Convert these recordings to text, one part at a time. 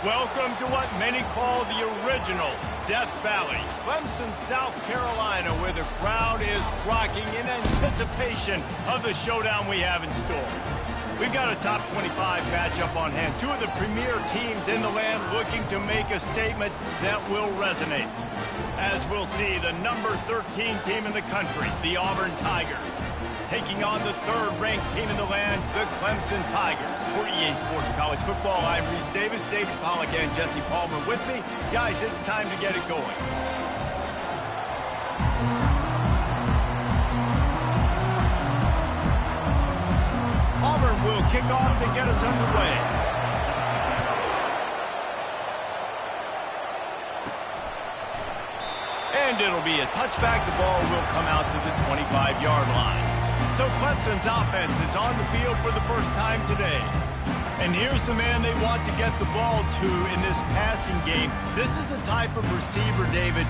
Welcome to what many call the original Death Valley, Clemson, South Carolina, where the crowd is rocking in anticipation of the showdown we have in store. We've got a top 25 matchup on hand. Two of the premier teams in the land looking to make a statement that will resonate. As we'll see, the number 13 team in the country, the Auburn Tigers, taking on the third-ranked team in the land, the Clemson Tigers. For EA Sports College Football, I'm Reese Davis, David Pollack, and Jesse Palmer with me. Guys, it's time to get it going. Auburn will kick off to get us underway. And it'll be a touchback. The ball will come out to the 25-yard line. So Clemson's offense is on the field for the first time today. And here's the man they want to get the ball to in this passing game. This is the type of receiver, David.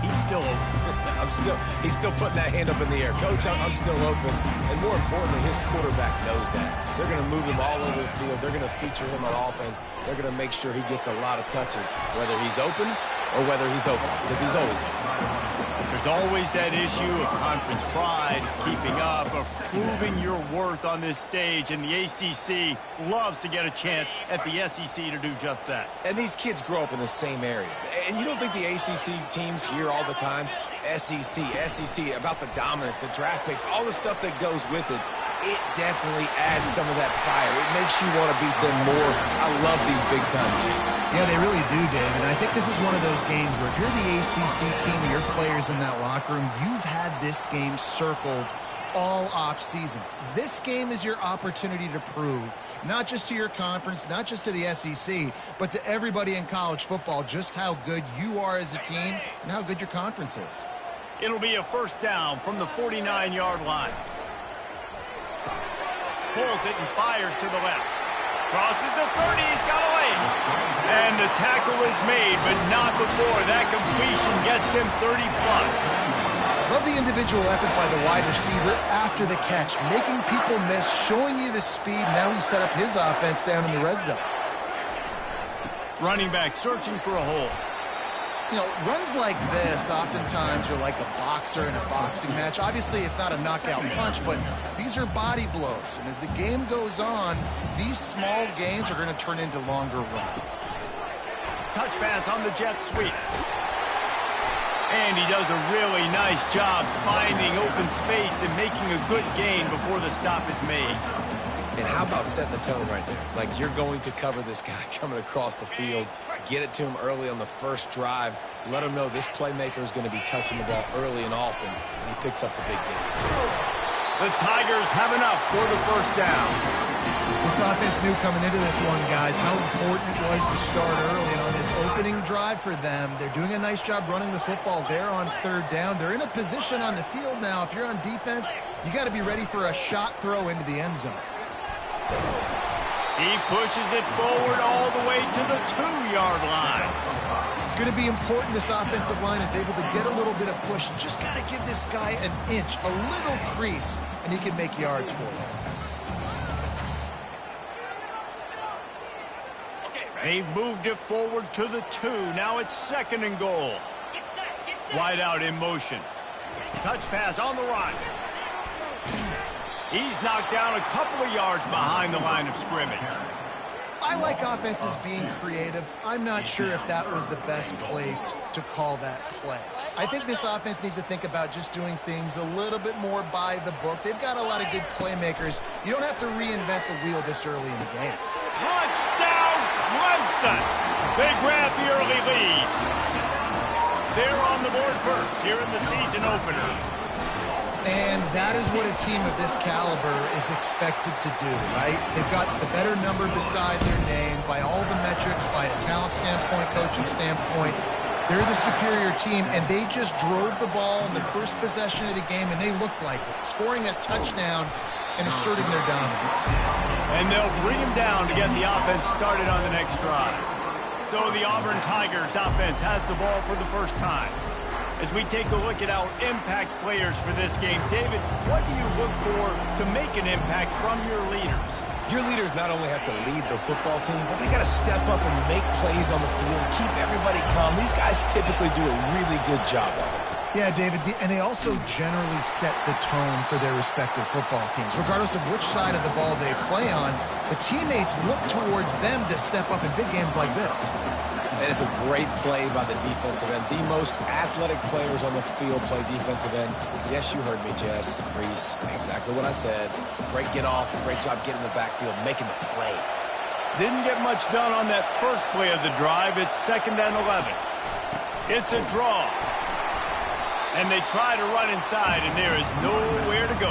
He's still open. He's still putting that hand up in the air. Coach, I'm still open. And more importantly, his quarterback knows that. They're going to move him all over the field. They're going to feature him on offense. They're going to make sure he gets a lot of touches, whether he's open or whether he's open, because he's always open. There's always that issue of conference pride, keeping up, of proving your worth on this stage, and the ACC loves to get a chance at the SEC to do just that. And these kids grow up in the same area. And you don't think the ACC teams hear all the time, SEC, about the dominance, the draft picks, all the stuff that goes with it. It definitely adds some of that fire. It makes you want to beat them more. I love these big-time games. Yeah, they really do, Dave. And I think this is one of those games where if you're the ACC team and your players in that locker room, you've had this game circled all off-season. This game is your opportunity to prove, not just to your conference, not just to the SEC, but to everybody in college football, just how good you are as a team and how good your conference is. It'll be a first down from the 49-yard line. Pulls it and fires to the left. Crosses the 30, he's got away. And the tackle is made, but not before that completion gets him 30-plus. Love the individual effort by the wide receiver after the catch, making people miss, showing you the speed. Now he set up his offense down in the red zone. Running back searching for a hole. You know, runs like this, oftentimes you're like a boxer in a boxing match. Obviously, it's not a knockout punch, but these are body blows. And as the game goes on, these small gains are going to turn into longer runs. Touch pass on the jet sweep. And he does a really nice job finding open space and making a good gain before the stop is made. And how about setting the tone right there? Like, you're going to cover this guy coming across the field, get it to him early on the first drive, let him know this playmaker is going to be touching the ball early and often, and he picks up the big game. The Tigers have enough for the first down. This offense knew coming into this one, guys, how important it was to start early. And on this opening drive for them, they're doing a nice job running the football there on third down. They're in a position on the field now. If you're on defense, you got to be ready for a shot throw into the end zone. He pushes it forward all the way to the 2-yard line. It's going to be important this offensive line is able to get a little bit of push. Just got to give this guy an inch, a little crease, and he can make yards for you. They've moved it forward to the 2. Now it's second and goal. Wide out in motion. Touch pass on the right. He's knocked down a couple of yards behind the line of scrimmage. I like offenses being creative. I'm not sure if that was the best place to call that play. I think this offense needs to think about just doing things a little bit more by the book. They've got a lot of good playmakers. You don't have to reinvent the wheel this early in the game. Touchdown, Clemson! They grab the early lead. They're on the board first here in the season opener. And that is what a team of this caliber is expected to do, right? They've got the better number beside their name by all the metrics, by a talent standpoint, coaching standpoint. They're the superior team, and they just drove the ball in the first possession of the game, and they looked like it, scoring a touchdown and asserting their dominance. And they'll bring him down to get the offense started on the next drive. So the Auburn Tigers offense has the ball for the first time. As we take a look at our impact players for this game, David, what do you look for to make an impact from your leaders? Your leaders not only have to lead the football team, but they got to step up and make plays on the field, keep everybody calm. These guys typically do a really good job of it. Yeah, David, and they also generally set the tone for their respective football teams. Regardless of which side of the ball they play on, the teammates look towards them to step up in big games like this. And it's a great play by the defensive end. The most athletic players on the field play defensive end. Yes, you heard me, Jess, Reese. Exactly what I said. Great get off, great job getting in the backfield, making the play. Didn't get much done on that first play of the drive. It's 2nd and 11. It's a draw. And they try to run inside, and there is nowhere to go.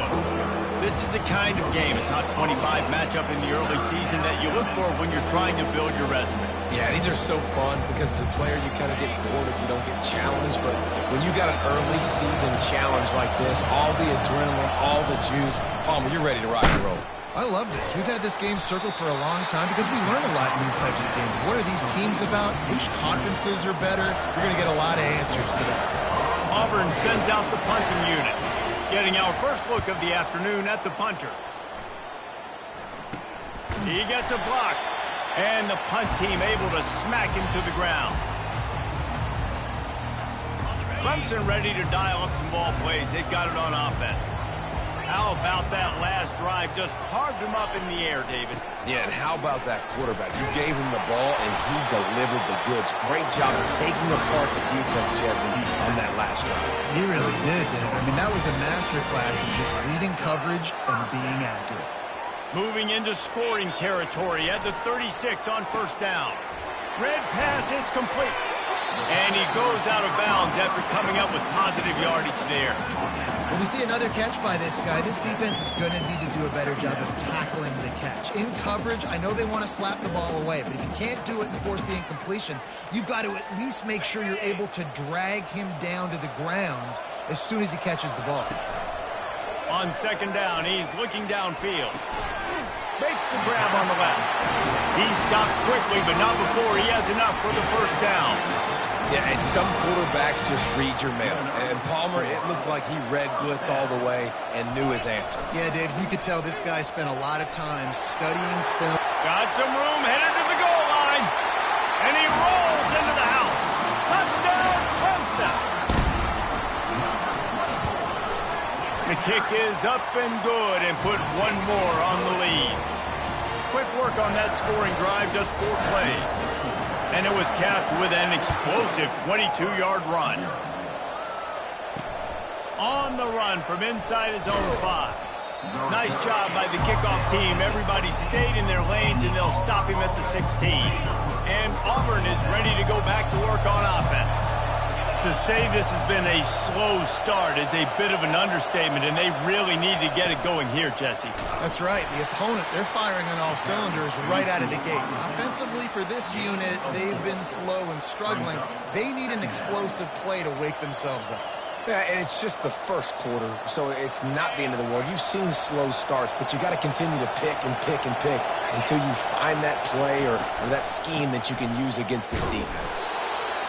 This is the kind of game, a top 25 matchup in the early season that you look for when you're trying to build your resume. Yeah, these are so fun because as a player, you kind of get bored if you don't get challenged. But when you got an early season challenge like this, all the adrenaline, all the juice, Palmer, you're ready to rock and roll. I love this. We've had this game circled for a long time because we learn a lot in these types of games. What are these teams about? Which conferences are better? You're going to get a lot of answers today. Auburn sends out the punting unit, getting our first look of the afternoon at the punter. He gets a block, and the punt team able to smack him to the ground. Clemson ready to dial up some ball plays. They've got it on offense. How about that last drive? Just carved him up in the air, David. Yeah, and how about that quarterback? You gave him the ball, and he delivered the goods. Great job taking apart the defense, Jesse, on that last drive. He really did, Dave. I mean, that was a masterclass in just reading coverage and being accurate. Moving into scoring territory at the 36 on 1st down. Red pass, it's complete. And he goes out of bounds after coming up with positive yardage there. When we see another catch by this guy, this defense is going to need to do a better job of tackling the catch. In coverage, I know they want to slap the ball away, but if you can't do it and force the incompletion, you've got to at least make sure you're able to drag him down to the ground as soon as he catches the ball. On 2nd down, he's looking downfield. Makes the grab on the left. He stopped quickly, but not before he has enough for the 1st down. Yeah, and some quarterbacks just read your mail. And Palmer, it looked like he read blitz all the way and knew his answer. Yeah, Dave, you could tell this guy spent a lot of time studying film. Got some room, headed to the goal line. And he rolls into the house. Touchdown, Clemson. The kick is up and good and put one more on the lead. Quick work on that scoring drive, just 4 plays. And it was capped with an explosive 22-yard run. On the run from inside his own 5. Nice job by the kickoff team. Everybody stayed in their lanes, and they'll stop him at the 16. And Auburn is ready to go back to work on offense. To say this has been a slow start is a bit of an understatement, and they really need to get it going here, Jesse. That's right. The opponent, they're firing on all cylinders right out of the gate. Offensively, for this unit, they've been slow and struggling. They need an explosive play to wake themselves up. Yeah, and it's just the first quarter, so it's not the end of the world. You've seen slow starts, but you got to continue to pick and pick and pick until you find that play or that scheme that you can use against this defense.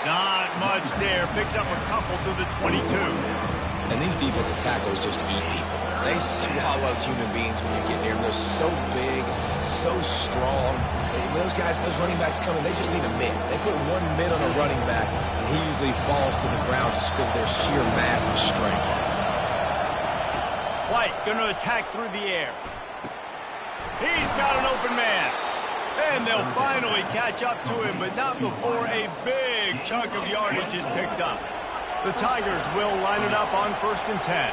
Not much there. Picks up a couple to the 22. And these defensive tackles just eat people. They swallow human beings when you get near them. They're so big, so strong. When those guys, those running backs come in, they just need a mid. They put one mid on a running back, and he usually falls to the ground just because of their sheer mass and strength. White going to attack through the air. He's got an open man. And they'll finally catch up to him, but not before a big chunk of yardage is picked up. The Tigers will line it up on 1st and 10.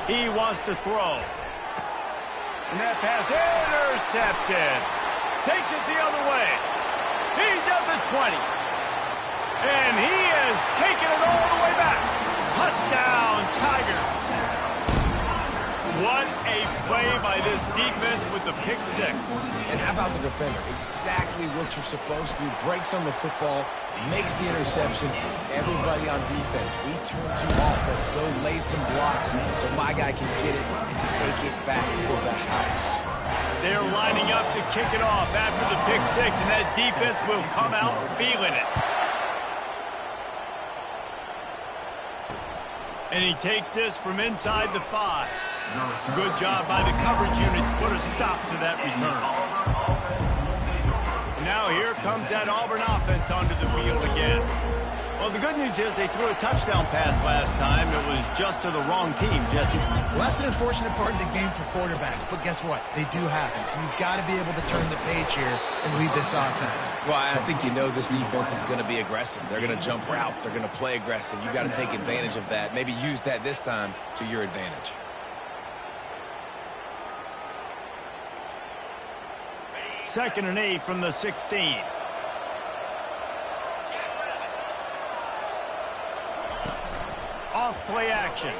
He wants to throw. And that pass intercepted. Takes it the other way. He's at the 20. And he has taken it all the way back. Touchdown, Tigers. What a play by this defense with the pick 6. And how about the defender? Exactly what you're supposed to do. Breaks on the football, makes the interception. Everybody on defense, we turn to offense. Go lay some blocks so my guy can get it and take it back to the house. They're lining up to kick it off after the pick six, and that defense will come out feeling it. And he takes this from inside the 5. Good job by the coverage unit to put a stop to that return. Now here comes that Auburn offense onto the field again. Well, the good news is they threw a touchdown pass last time. It was just to the wrong team, Jesse. Well, that's an unfortunate part of the game for quarterbacks, but guess what? They do happen, so you've got to be able to turn the page here and read this offense. Well, I think you know this defense is going to be aggressive. They're going to jump routes. They're going to play aggressive. You've got to take advantage of that. Maybe use that this time to your advantage. Second and 8 from the 16. Off play action. You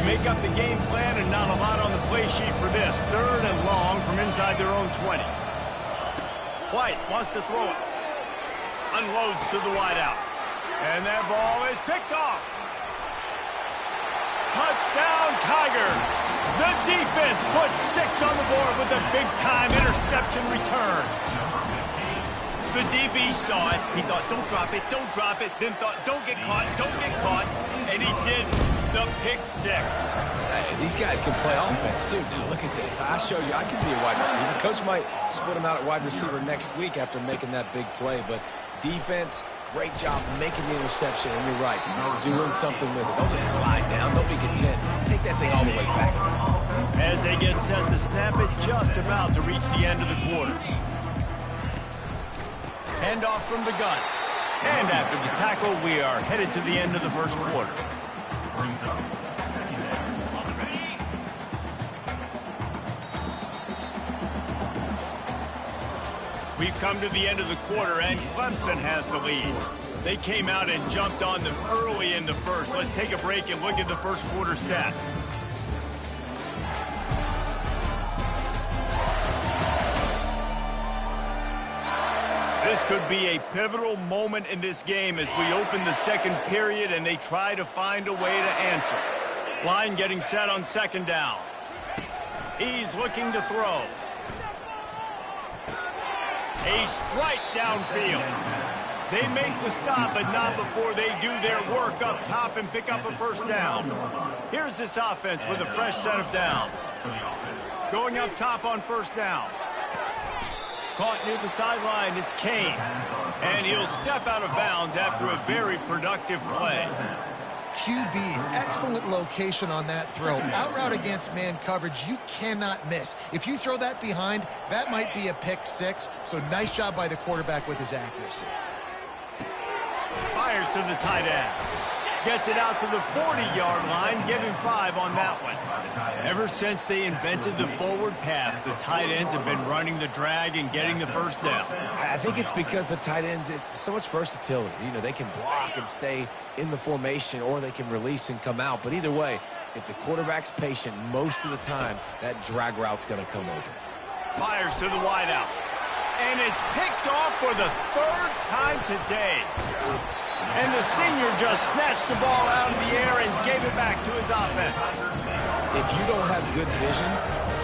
make up the game plan and not a lot on the play sheet for this. Third and long from inside their own 20. White wants to throw it. Unloads to the wideout. And that ball is picked off. Touchdown, Tigers. The defense puts 6 on the board with a big-time interception return. The DB saw it. He thought, don't drop it, don't drop it. Then thought, don't get caught, don't get caught. And he did the pick 6. Hey, these guys can play offense, too. Now, look at this. I showed you I can be a wide receiver. Coach might split him out at wide receiver next week after making that big play, but defense, great job making the interception, and you're right, doing something with it. Don't just slide down. Don't be content. Take that thing all the way back. As they get set to snap it, just about to reach the end of the quarter. Handoff from the gun. And after the tackle, we are headed to the end of the first quarter. We've come to the end of the quarter, and Clemson has the lead. They came out and jumped on them early in the first. Let's take a break and look at the first quarter stats. This could be a pivotal moment in this game as we open the second period and they try to find a way to answer. Line getting set on second down. He's looking to throw. A strike downfield. They make the stop, but not before they do their work up top and pick up a first down. Here's this offense with a fresh set of downs. Going up top on first down. Caught near the sideline, it's Kane. And he'll step out of bounds after a very productive play. QB, excellent location on that throw. Out route against man coverage, you cannot miss. If you throw that behind, that might be a pick 6. So nice job by the quarterback with his accuracy. Fires to the tight end. Gets it out to the 40-yard line. Give him 5 on that one. Ever since they invented the forward pass, the tight ends have been running the drag and getting the first down. I think it's because the tight ends is so much versatility. You know, they can block and stay in the formation, or they can release and come out. But either way, if the quarterback's patient most of the time, that drag route's going to come open. Fires to the wideout. And it's picked off for the 3rd time today. And the senior just snatched the ball out of the air and gave it back to his offense. If you don't have good vision,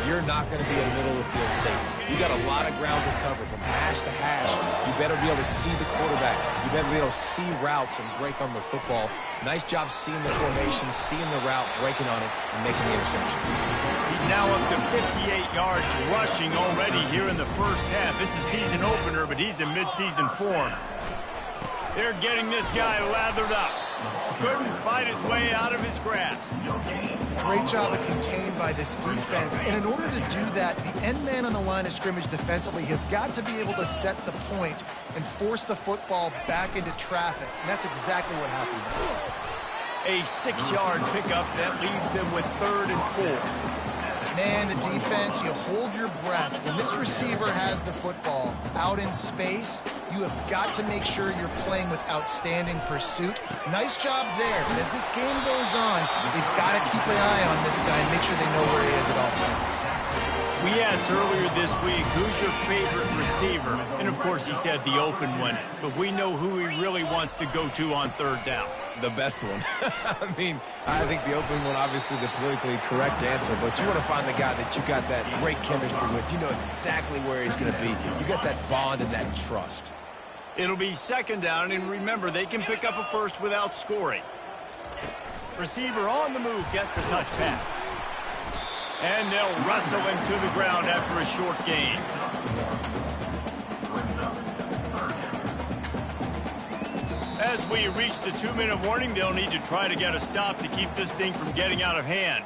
you're not going to be a middle-of-the-field safety. You got a lot of ground to cover from hash to hash. You better be able to see the quarterback. You better be able to see routes and break on the football. Nice job seeing the formation, seeing the route, breaking on it, and making the interception. He's now up to 58 yards rushing already here in the first half. It's a season opener, but he's in midseason form. They're getting this guy lathered up. Couldn't fight his way out of his grasp. Great job of contained by this defense. And in order to do that, the end man on the line of scrimmage defensively has got to be able to set the point and force the football back into traffic. And that's exactly what happened. A 6-yard pickup that leaves them with 3rd and 4. Man, the defense, you hold your breath. When this receiver has the football out in space, you have got to make sure you're playing with outstanding pursuit. Nice job there. But as this game goes on, they've got to keep an eye on this guy and make sure they know where he is at all times. We asked earlier this week, who's your favorite receiver? And, of course, he said the open one. But we know who he really wants to go to on third down. The best one. I mean, I think the opening one, obviously the politically correct answer, but you want to find the guy that you got that great chemistry with. You know exactly where he's going to be. You got that bond and that trust. It'll be second down, and remember, they can pick up a first without scoring. Receiver on the move gets the touch pass. And they'll wrestle him to the ground after a short gain. As we reach the 2-minute warning, they'll need to try to get a stop to keep this thing from getting out of hand.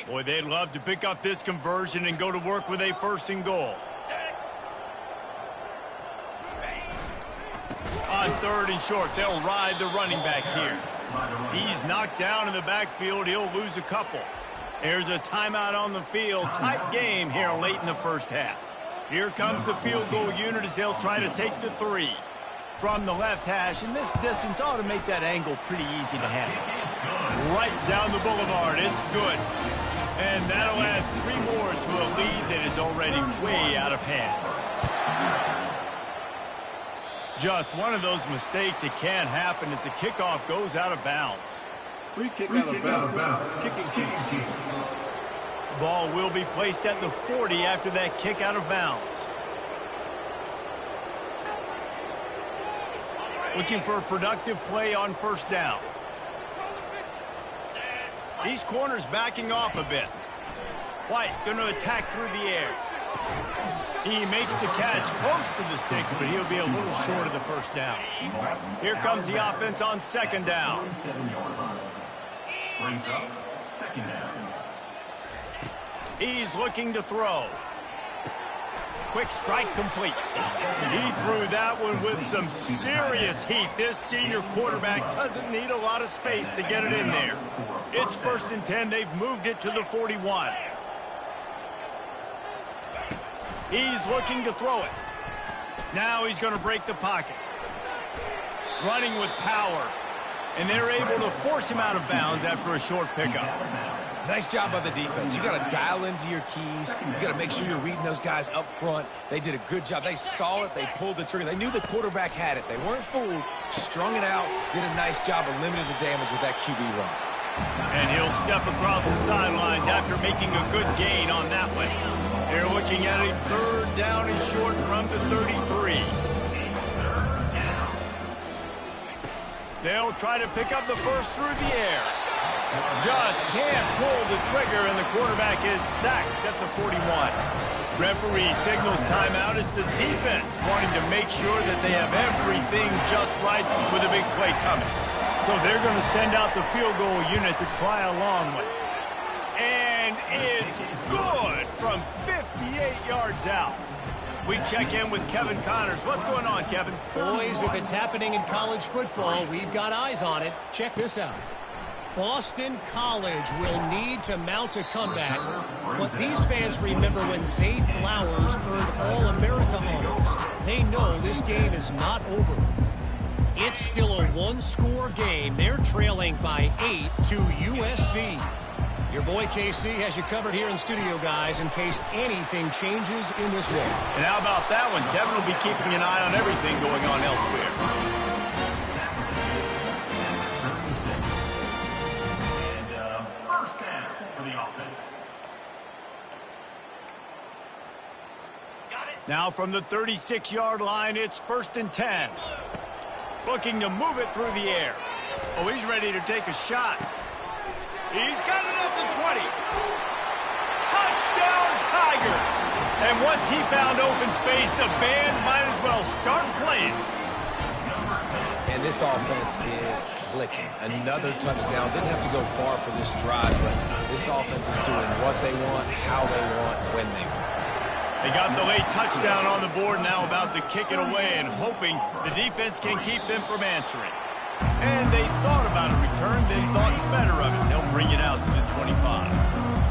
Boy, they'd love to pick up this conversion and go to work with a 1st and goal. On 3rd and short, they'll ride the running back here. He's knocked down in the backfield. He'll lose a couple. There's a timeout on the field. Tight game here late in the first half. Here comes the field goal unit as they'll try to take the 3. From the left hash, and this distance ought to make that angle pretty easy to handle. Right down the boulevard. It's good. And that'll add 3 more to a lead that is already way out of hand. Just one of those mistakes that can happen as the kickoff goes out of bounds. Free kick out of bounds. Kicking team. Ball will be placed at the 40 after that kick out of bounds. Looking for a productive play on 1st down. These corners backing off a bit. White going to attack through the air. He makes the catch close to the sticks, but he'll be a little short of the 1st down. Here comes the offense on 2nd down. Brings up 2nd down. He's looking to throw. Quick strike complete. He threw that one with some serious heat. This senior quarterback doesn't need a lot of space to get it in there. It's 1st and 10. They've moved it to the 41. He's looking to throw it. Now he's going to break the pocket. Running with power. And they're able to force him out of bounds after a short pickup. Nice job by the defense. You got to dial into your keys. You got to make sure you're reading those guys up front. They did a good job. They saw it. They pulled the trigger. They knew the quarterback had it. They weren't fooled. Strung it out. Did a nice job of limiting the damage with that QB run. And he'll step across the sidelines after making a good gain on that one. They're looking at a 3rd down and short from the 33. They'll try to pick up the first through the air. Just can't pull the trigger, and the quarterback is sacked at the 41. Referee signals timeout as the defense wanting to make sure that they have everything just right with a big play coming. So they're going to send out the field goal unit to try a long one. And it's good from 58 yards out. We check in with Kevin Connors. What's going on, Kevin? Boys, if it's happening in college football, we've got eyes on it. Check this out. Boston College will need to mount a comeback. What these fans remember when Zay Flowers earned All-America honors. They know this game is not over. It's still a one-score game. They're trailing by 8 to USC. Your boy KC has you covered here in studio, guys, in case anything changes in this one. And how about that one? Kevin will be keeping an eye on everything going on elsewhere. First down for the offense. Now from the 36-yard line, it's 1st and 10. Looking to move it through the air. Oh, he's ready to take a shot. He's got it at the 20. Touchdown, Tiger. And once he found open space, the band might as well start playing. And this offense is clicking. Another touchdown. Didn't have to go far for this drive, but this offense is doing what they want, how they want, when they want. They got the late touchdown on the board, now about to kick it away and hoping the defense can keep them from answering. And they thought about a return, then thought better of it. They'll bring it out to the 25.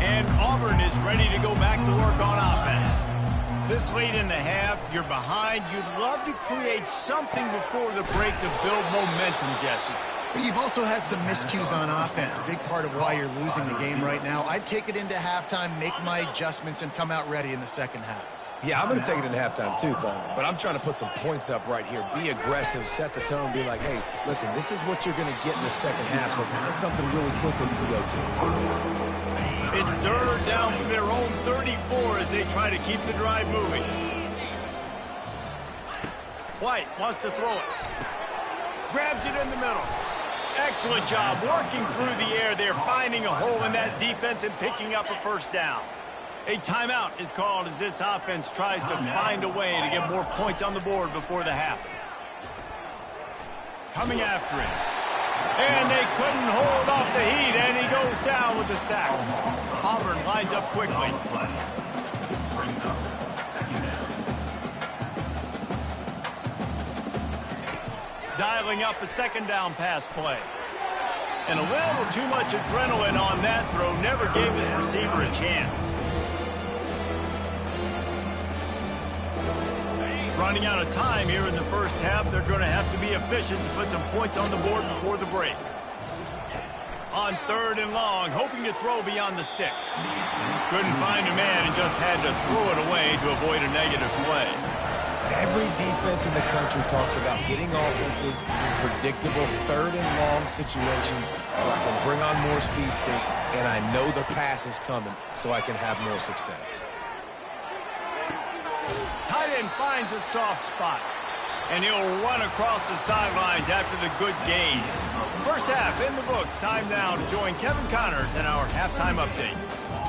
And Auburn is ready to go back to work on offense. This late in the half, you're behind. You'd love to create something before the break to build momentum, Jesse. But you've also had some miscues on offense, a big part of why you're losing the game right now. I'd take it into halftime, make my adjustments, and come out ready in the second half. Yeah, I'm going to take it into halftime too, Paul. But I'm trying to put some points up right here. Be aggressive, set the tone, be like, hey, listen, this is what you're going to get in the second half, so find something really quick that you can go to. It's third down from their own 34 as they try to keep the drive moving. White wants to throw it. Grabs it in the middle. Excellent job working through the air there, finding a hole in that defense and picking up a first down. A timeout is called as this offense tries to find a way to get more points on the board before the half. Coming after him. And they couldn't hold off the heat, and he goes down with the sack. Auburn lines up quickly. Dialing up a second down pass play. And a little too much adrenaline on that throw never gave his receiver a chance. Running out of time here in the first half, they're going to have to be efficient to put some points on the board before the break. On third and long, hoping to throw beyond the sticks. Couldn't find a man and just had to throw it away to avoid a negative play. Every defense in the country talks about getting offenses in predictable third and long situations where I can bring on more speedsters, and I know the pass is coming, so I can have more success. Tight end finds a soft spot, and he'll run across the sidelines after the good gain. First half in the books. Time now to join Kevin Connors in our halftime update.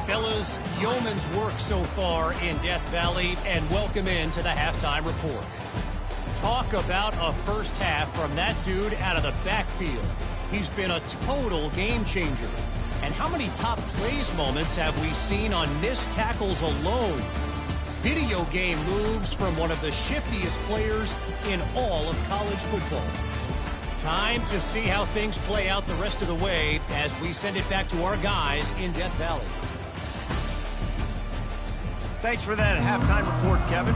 Fellas, yeoman's work so far in Death Valley, and welcome into the halftime report. Talk about a first half from that dude out of the backfield. He's been a total game changer. And how many top plays moments have we seen on missed tackles alone? Video game moves from one of the shiftiest players in all of college football. Time to see how things play out the rest of the way as we send it back to our guys in Death Valley. Thanks for that halftime report, Kevin.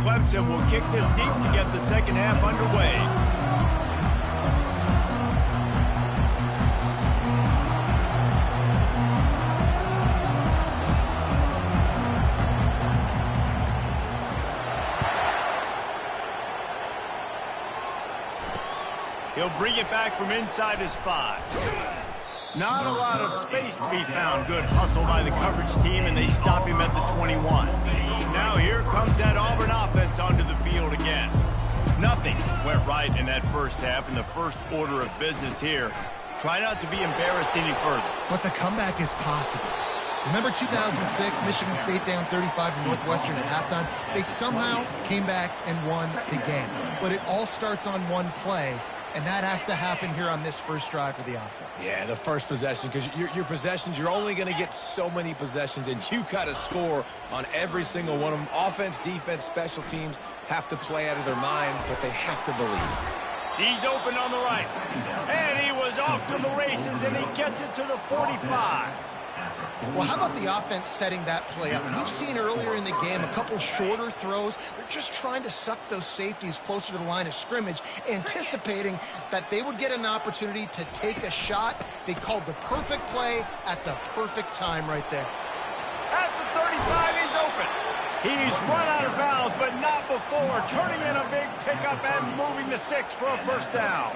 Clemson will kick this deep to get the second half underway. He'll bring it back from inside his 5. Not a lot of space to be found. Good hustle by the coverage team, and they stop him at the 21. Now here comes that Auburn offense onto the field again. Nothing went right in that first half, and the first order of business here. Try not to be embarrassed any further. But the comeback is possible. Remember 2006, Michigan State down 35 to Northwestern at halftime? They somehow came back and won the game. But it all starts on one play. And that has to happen here on this first drive for the offense. Yeah, the first possession, because your possessions, you're only going to get so many possessions, and you've got to score on every single one of them. Offense, defense, special teams have to play out of their mind, but they have to believe. He's open on the right. And he was off to the races, and he gets it to the 45. Well, how about the offense setting that play up? We've seen earlier in the game a couple shorter throws. They're just trying to suck those safeties closer to the line of scrimmage, anticipating that they would get an opportunity to take a shot. They called the perfect play at the perfect time right there. At the 35, he's open. He's run out of bounds, but not before turning in a big pickup and moving the sticks for a first down.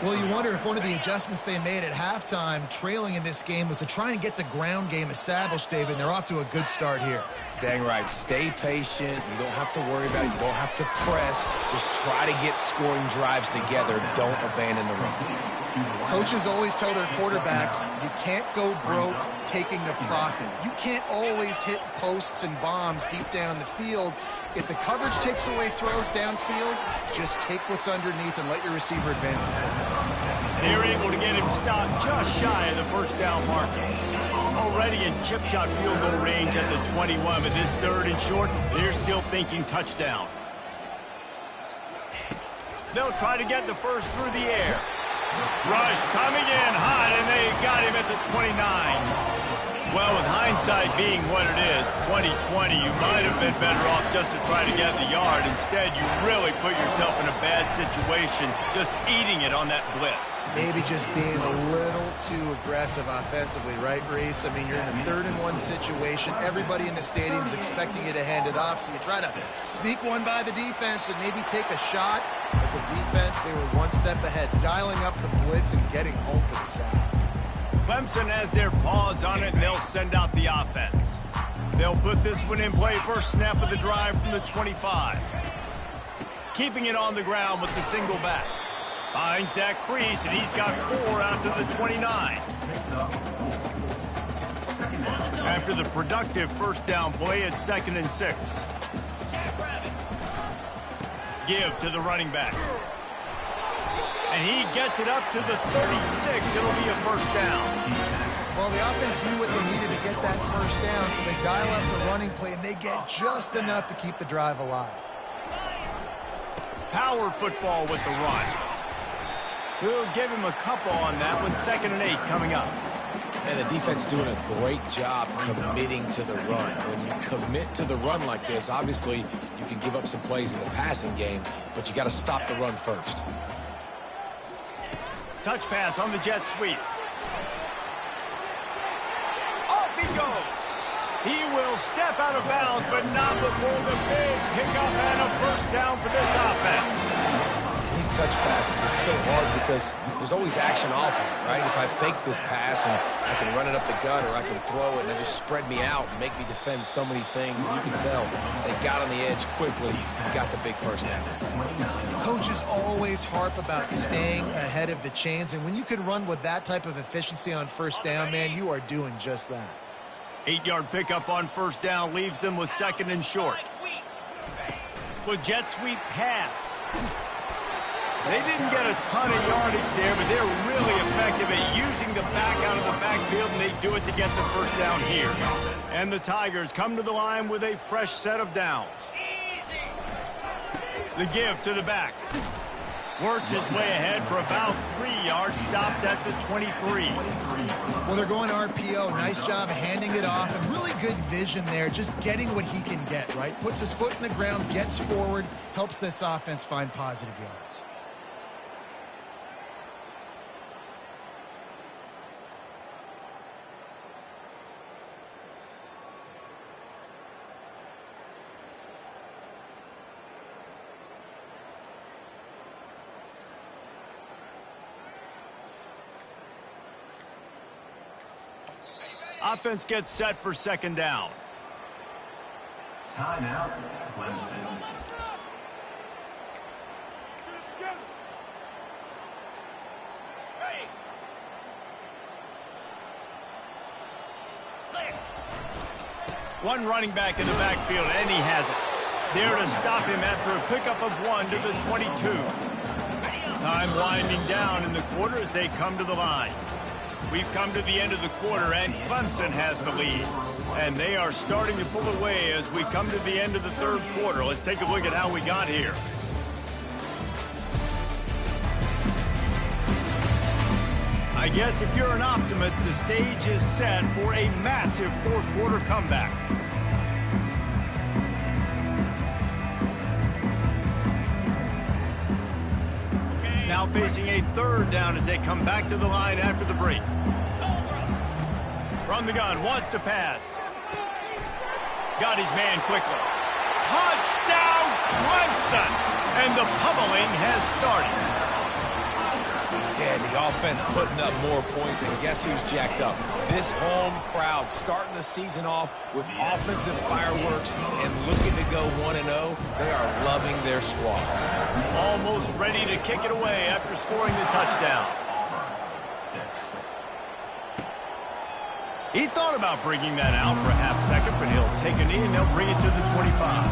Well, you wonder if one of the adjustments they made at halftime, trailing in this game, was to try and get the ground game established, David, and they're off to a good start here. Dang right. Stay patient. You don't have to worry about it. You don't have to press. Just try to get scoring drives together. Don't abandon the run. Coaches always tell their quarterbacks, you can't go broke taking the profit. You can't always hit posts and bombs deep down the field. If the coverage takes away throws downfield, just take what's underneath and let your receiver advance the football. They're able to get him stopped just shy of the first down marker. Already in chip shot field goal range at the 21, but this third and short, they're still thinking touchdown. They'll try to get the first through the air. Rush coming in hot, and they got him at the 29. Well, with hindsight being what it is, 2020, you might have been better off just to try to get the yard. Instead, you really put yourself in a bad situation just eating it on that blitz. Maybe just being a little too aggressive offensively, right, Reese? I mean, you're in a 3rd-and-1 situation. Everybody in the stadium is expecting you to hand it off, so you try to sneak one by the defense and maybe take a shot. But the defense, they were one step ahead, dialing up the blitz and getting home to the sack. Clemson has their paws on it, and they'll send out the offense. They'll put this one in play first snap of the drive from the 25. Keeping it on the ground with the single back. Finds that crease, and he's got 4 out to the 29. After the productive first down play, it's 2nd and 6. Give to the running back. And he gets it up to the 36. It'll be a first down. Well, the offense knew what they needed to get that first down, so they dial up the running play, and they get just enough to keep the drive alive. Power football with the run. We'll give him a couple on that one. 2nd and 8 coming up. And the defense doing a great job committing to the run. When you commit to the run like this, obviously you can give up some plays in the passing game, but you got to stop the run first. Touch pass on the jet sweep. Off he goes. He will step out of bounds, but not before the big pickup and a first down for this offense. These touch passes, it's so hard because there's always action off of it, right? If I fake this pass and I can run it up the gut, or I can throw it and it just spread me out and make me defend so many things, and you can tell they got on the edge quickly and got the big first down. Coaches always harp about staying ahead of the chains, and when you can run with that type of efficiency on first down, man, you are doing just that. 8-yard pickup on first down leaves them with 2nd and short. With jet sweep pass. They didn't get a ton of yardage there, but they're really effective at using the back out of the backfield, and they do it to get the first down here. And the Tigers come to the line with a fresh set of downs. The give to the back. Works his way ahead for about 3 yards, stopped at the 23. Well, they're going RPO. Nice job handing it off, and really good vision there, just getting what he can get, right? Puts his foot in the ground, gets forward, helps this offense find positive yards. Offense gets set for 2nd down. Timeout, Clemson. One running back in the backfield, and he has it. There to stop him after a pickup of 1 to the 22. Time winding down in the quarter as they come to the line. We've come to the end of the quarter, and Clemson has the lead. And they are starting to pull away as we come to the end of the 3rd quarter. Let's take a look at how we got here. I guess if you're an optimist, the stage is set for a massive 4th quarter comeback. Now facing a 3rd down as they come back to the line after the break. From the gun, wants to pass. Got his man quickly. Touchdown, Clemson! And the pummeling has started. Yeah, the offense putting up more points, and guess who's jacked up? This home crowd starting the season off with offensive fireworks and looking to go 1-0. They are loving their squad. Almost ready to kick it away after scoring the touchdown. He thought about bringing that out for a half second, but he'll take a knee and they'll bring it to the 25.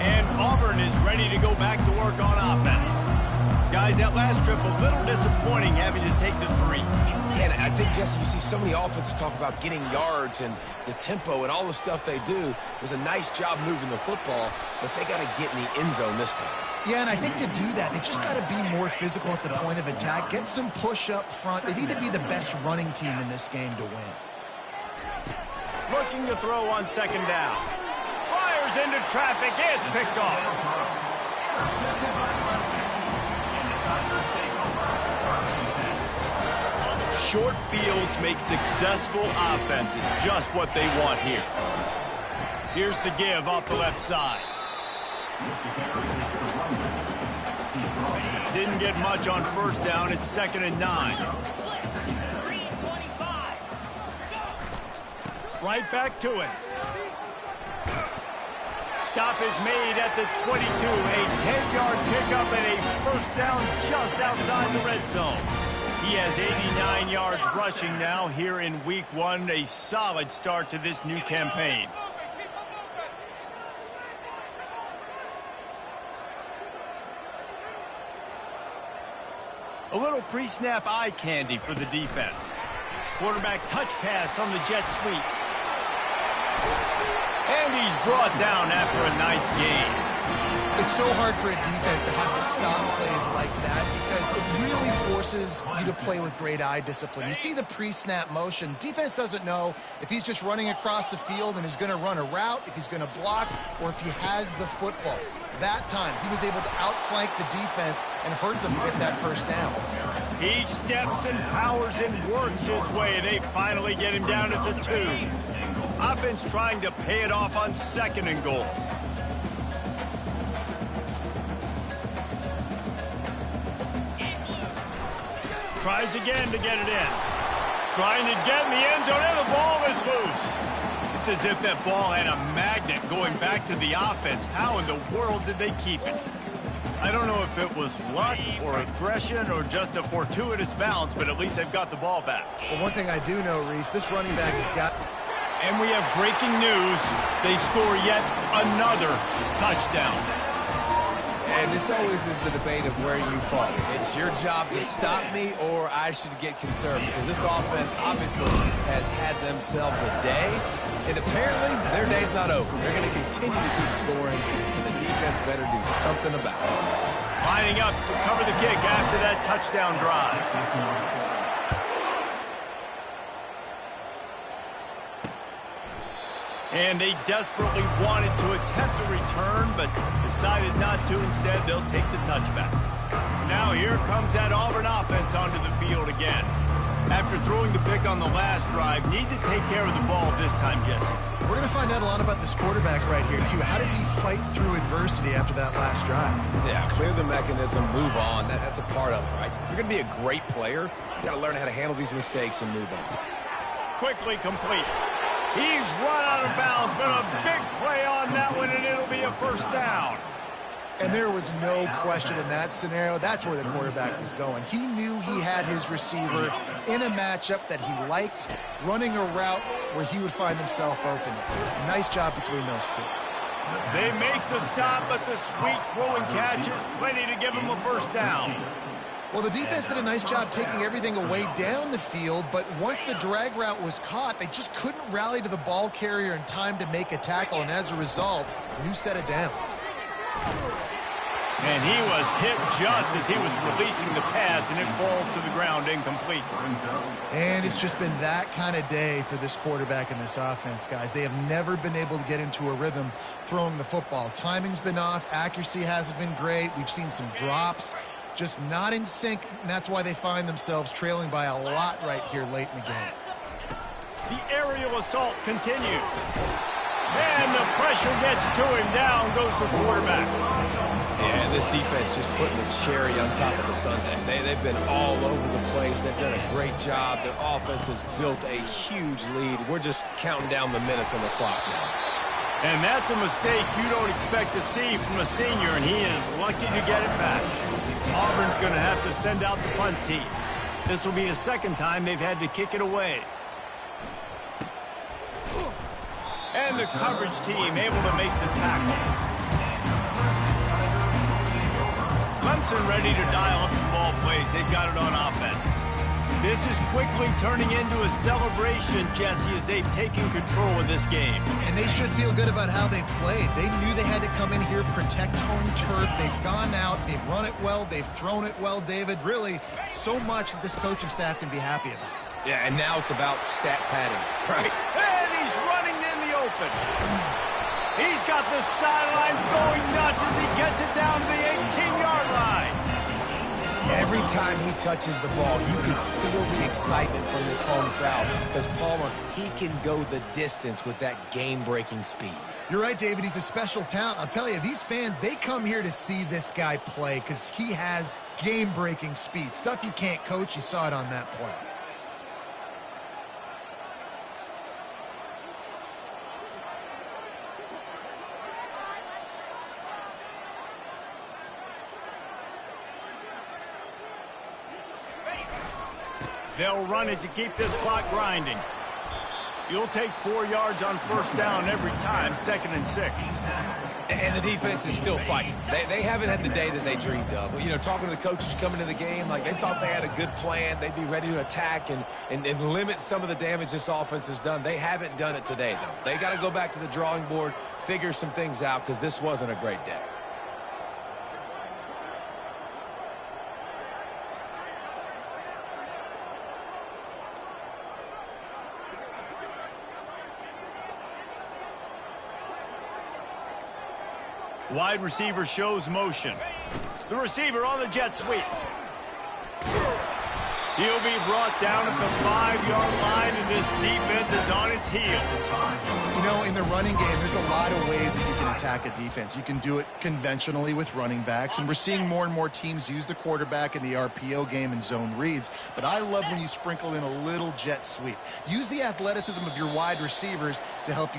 And Auburn is ready to go back to work on offense. Guys, that last trip, a little disappointing having to take the 3. And I think, Jesse, you see so many offenses talk about getting yards and the tempo and all the stuff they do. It was a nice job moving the football, but they got to get in the end zone this time. Yeah, and I think to do that, they just got to be more physical at the point of attack, get some push up front. They need to be the best running team in this game to win. Looking to throw on 2nd down. Fires into traffic. It's picked off. Short fields make successful offenses just what they want here. Here's the give off the left side. Didn't get much on 1st down. It's 2nd and 9. Right back to it. Stop is made at the 22. A 10-yard pickup and a 1st down just outside the red zone. He has 89 yards rushing now here in week 1. A solid start to this new campaign. A little pre-snap eye candy for the defense. Quarterback touch pass on the jet sweep. And he's brought down after a nice gain. It's so hard for a defense to have to stop plays like that because it really forces you to play with great eye discipline. You see the pre-snap motion. Defense doesn't know if he's just running across the field and is going to run a route, if he's going to block, or if he has the football. That time, he was able to outflank the defense and hurt them to get that 1st down. He steps and powers and works his way. They finally get him down at the 2. Offense trying to pay it off on 2nd and goal. Tries again to get it in. Trying to get in the end zone, and the ball is loose. It's as if that ball had a magnet going back to the offense. How in the world did they keep it? I don't know if it was luck or aggression or just a fortuitous bounce, but at least they've got the ball back. Well, one thing I do know, Reese, this running back has got... And we have breaking news. They score yet another touchdown. And this always is the debate of where you fall. It's your job to stop me or I should get concerned because this offense obviously has had themselves a day. And apparently their day's not over. They're going to continue to keep scoring, and the defense better do something about it. Lining up to cover the kick after that touchdown drive. And they desperately wanted to attempt a return, but decided not to. Instead, they'll take the touchback. Now here comes that Auburn offense onto the field again. After throwing the pick on the last drive, need to take care of the ball this time, Jesse. We're going to find out a lot about this quarterback right here, too. How does he fight through adversity after that last drive? Yeah, clear the mechanism, move on. That's a part of it, right? If you're going to be a great player, you got to learn how to handle these mistakes and move on. Quickly complete. He's run out of bounds, but a big play on that one, and it'll be a 1st down. And there was no question in that scenario. That's where the quarterback was going. He knew he had his receiver in a matchup that he liked, running a route where he would find himself open. Nice job between those two. They make the stop, but the sweet throwing catch is plenty to give him a 1st down. Well, the defense did a nice job taking everything away down the field, but once the drag route was caught, they just couldn't rally to the ball carrier in time to make a tackle, and as a result, a new set of downs. And he was hit just as he was releasing the pass, and it falls to the ground incomplete. And it's just been that kind of day for this quarterback and this offense, guys. They have never been able to get into a rhythm throwing the football. Timing's been off. Accuracy hasn't been great. We've seen some drops. Just not in sync, and that's why they find themselves trailing by a lot right here late in the game. The aerial assault continues. And the pressure gets to him. Down goes the quarterback. And this defense just putting the cherry on top of the sundae. They've been all over the place. They've done a great job. Their offense has built a huge lead. We're just counting down the minutes on the clock now. And that's a mistake you don't expect to see from a senior, and he is lucky to get it back. Auburn's going to have to send out the punt team. This will be the 2nd time they've had to kick it away. And the coverage team able to make the tackle. Clemson ready to dial up some ball plays. They've got it on offense. This is quickly turning into a celebration, Jesse, as they've taken control of this game. And they should feel good about how they've played. They knew they had to come in here, protect home turf. They've gone out, they've run it well, they've thrown it well, David. Really, so much that this coaching staff can be happy about. Yeah, and now it's about stat padding, right? And he's running in the open. He's got the sidelines going nuts as he gets it down to the 18-yard line. Every time he touches the ball, you can feel the excitement from this home crowd because Palmer, he can go the distance with that game-breaking speed. You're right, David. He's a special talent. I'll tell you, these fans, they come here to see this guy play because he has game-breaking speed. Stuff you can't coach. You saw it on that play. They'll run it to keep this clock grinding. You'll take 4 yards on first down every time, 2nd and 6. And the defense is still fighting. They haven't had the day that they dreamed of. You know, talking to the coaches coming to the game, like they thought they had a good plan. They'd be ready to attack and limit some of the damage this offense has done. They haven't done it today, though. They got to go back to the drawing board, figure some things out, because this wasn't a great day. Wide receiver shows motion. The receiver on the jet sweep. He'll be brought down at the 5-yard line, and this defense is on its heels. You know, in the running game, there's a lot of ways that you can attack a defense. You can do it conventionally with running backs, and we're seeing more and more teams use the quarterback in the RPO game and zone reads. But I love when you sprinkle in a little jet sweep. Use the athleticism of your wide receivers to help you go